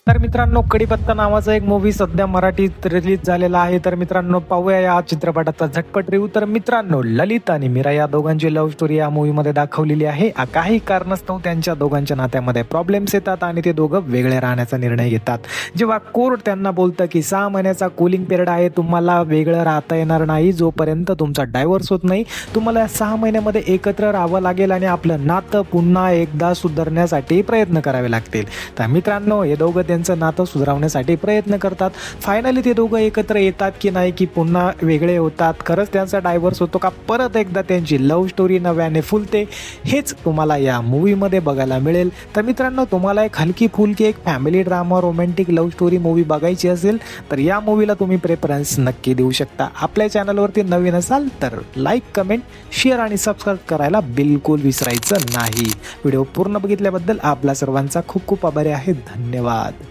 तर मित्रांनो, कडीपत्ता नावाचा एक मूवी सध्या मराठीत रिलीज झालेला आहे. तर मित्रांनो, पाहूया या चित्रपटाचा झटपट रिव्ह्यू. तर मित्रांनो, ललित आणि मीरा या दोघांची लव्ह स्टोरी या मूवीमध्ये दाखवलेली आहे. काही कारणास्तव त्यांच्या दोघांच्या नात्यामध्ये प्रॉब्लेम्स येतात आणि ते दोघं वेगळे राहण्याचा निर्णय घेतात. जेव्हा कोर्ट त्यांना बोलतं की 6 महिन्याचा कूलिंग पिरियड आहे, तुम्हाला वेगळं राहता येणार नाही जोपर्यंत तुमचा डायव्हर्स होत नाही. तुम्हाला 6 महिन्यामध्ये एकत्र राहावं लागेल आणि आपलं नातं पुन्हा एकदा सुधारण्यासाठी प्रयत्न करावे लागतील. तर मित्रांनो, हे दोघं त्यांचं नातं सुधारवण्यासाठी प्रयत्न करतात. फायनली ते दोघं एकत्र येतात की नाही, की पुन्हा वेगळे होतात, खरंच त्यांचा डायव्हर्स होतो का, परत एकदा त्यांची लव्ह स्टोरी नव्याने फुलते, हेच तुम्हाला या मूवीमध्ये बघायला मिळेल. तर मित्रांनो, तुम्हाला एक हलकी फुलकी एक family drama romantic love story movie बघायची असेल तर या मूवीला तुम्ही प्रेफरन्स नक्की देऊ शकता. आपल्या चॅनलवरती नवीन असाल तर लाईक, कमेंट, शेअर आणि सबस्क्राईब करायला बिलकुल विसरायचं नाही. व्हिडिओ पूर्ण बघितल्याबद्दल आपल्या सर्वांचा खूप खूप आभारी आहे. धन्यवाद.